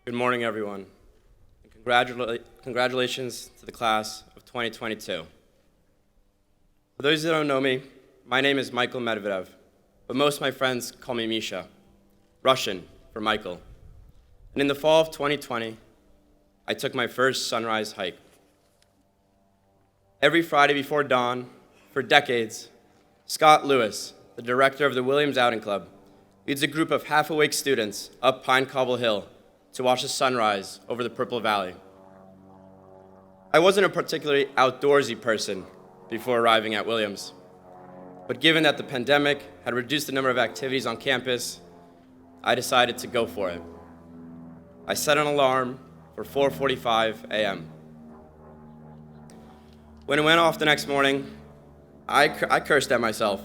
Good morning, everyone. And congratulations to the class of 2022. For those that don't know me, my name is Michael Medvedev, but most of my friends call me Misha, Russian for Michael. And in the fall of 2020, I took my first sunrise hike. Every Friday before dawn, for decades, Scott Lewis, the director of the Williams Outing Club, leads a group of half-awake students up Pine Cobble Hill to watch the sunrise over the Purple Valley. I wasn't a particularly outdoorsy person before arriving at Williams, but given that the pandemic had reduced the number of activities on campus, I decided to go for it. I set an alarm for 4:45 a.m. When it went off the next morning, I cursed at myself.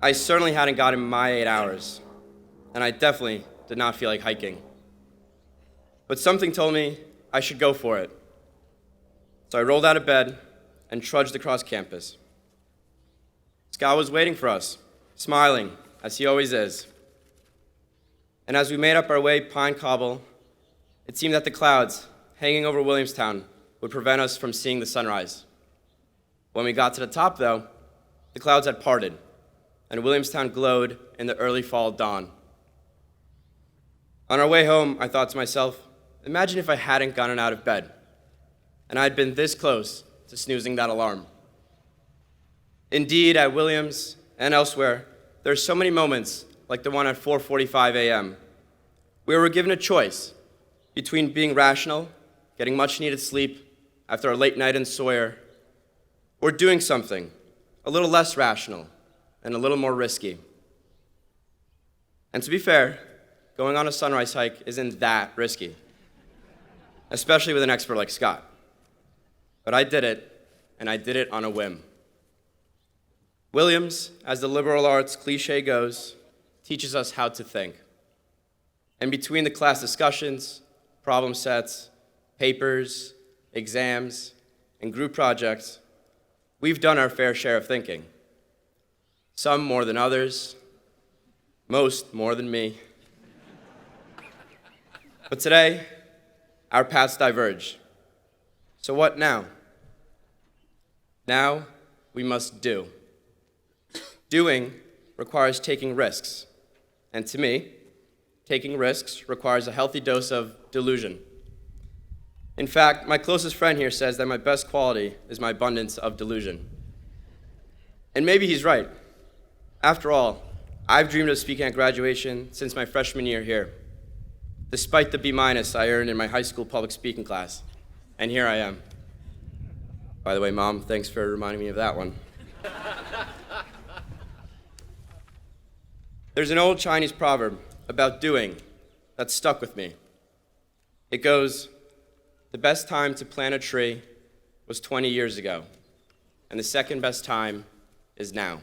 I certainly hadn't gotten my 8 hours, and I definitely did not feel like hiking. But something told me I should go for it. So I rolled out of bed and trudged across campus. Scott was waiting for us, smiling, as he always is. And as we made up our way Pine Cobble, it seemed that the clouds hanging over Williamstown would prevent us from seeing the sunrise. When we got to the top, though, the clouds had parted, and Williamstown glowed in the early fall dawn. On our way home, I thought to myself, imagine if I hadn't gotten out of bed, and I had been this close to snoozing that alarm. Indeed, at Williams and elsewhere, there are so many moments like the one at 4:45 a.m., where we're given a choice between being rational, getting much-needed sleep after a late night in Sawyer, or doing something a little less rational and a little more risky. And to be fair, going on a sunrise hike isn't that risky, especially with an expert like Scott. But I did it, and I did it on a whim. Williams, as the liberal arts cliche goes, teaches us how to think. And between the class discussions, problem sets, papers, exams, and group projects, we've done our fair share of thinking. Some more than others, most more than me. But today, our paths diverge. So what now? Now, we must do. Doing requires taking risks. And to me, taking risks requires a healthy dose of delusion. In fact, my closest friend here says that my best quality is my abundance of delusion. And maybe he's right. After all, I've dreamed of speaking at graduation since my freshman year here, despite the B- I earned in my high school public speaking class. And here I am. By the way, Mom, thanks for reminding me of that one. There's an old Chinese proverb about doing that stuck with me. It goes, the best time to plant a tree was 20 years ago, and the second best time is now.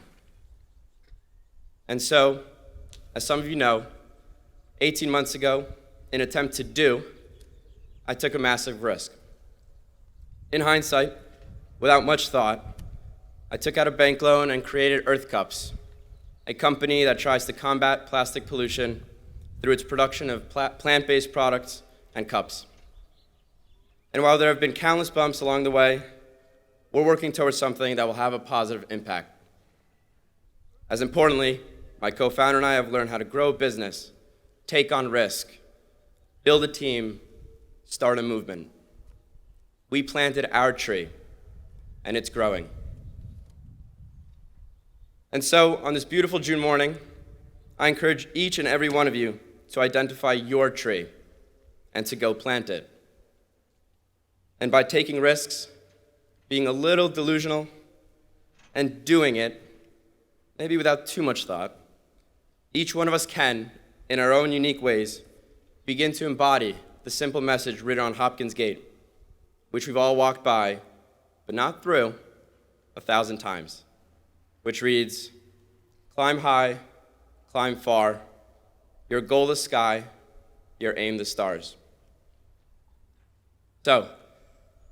And so, as some of you know, 18 months ago, in an attempt to do, I took a massive risk. In hindsight, without much thought, I took out a bank loan and created Earth Cups, a company that tries to combat plastic pollution through its production of plant-based products and cups. And while there have been countless bumps along the way, we're working towards something that will have a positive impact. As importantly, my co-founder and I have learned how to grow a business, take on risk, build a team, start a movement. We planted our tree, and it's growing. And so, on this beautiful June morning, I encourage each and every one of you to identify your tree and to go plant it. And by taking risks, being a little delusional, and doing it, maybe without too much thought, each one of us can, in our own unique ways, begin to embody the simple message written on Hopkins Gate, which we've all walked by, but not through, 1,000 times, which reads, climb high, climb far, your goal the sky, your aim the stars. So,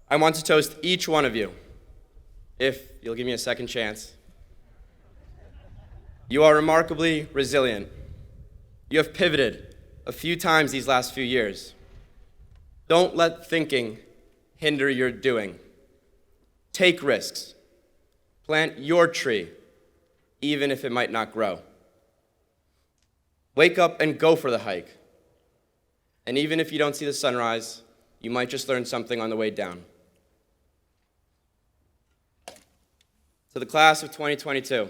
I want to toast each one of you, if you'll give me a second chance. You are remarkably resilient. You have pivoted a few times these last few years, Don't let thinking hinder your doing. Take risks. Plant your tree, even if it might not grow. Wake up and go for the hike. And even if you don't see the sunrise, you might just learn something on the way down. To the class of 2022,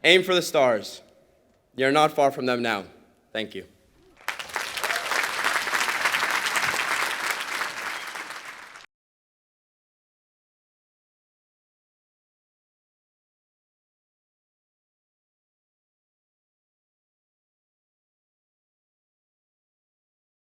aim for the stars. You're not far from them now. Thank you.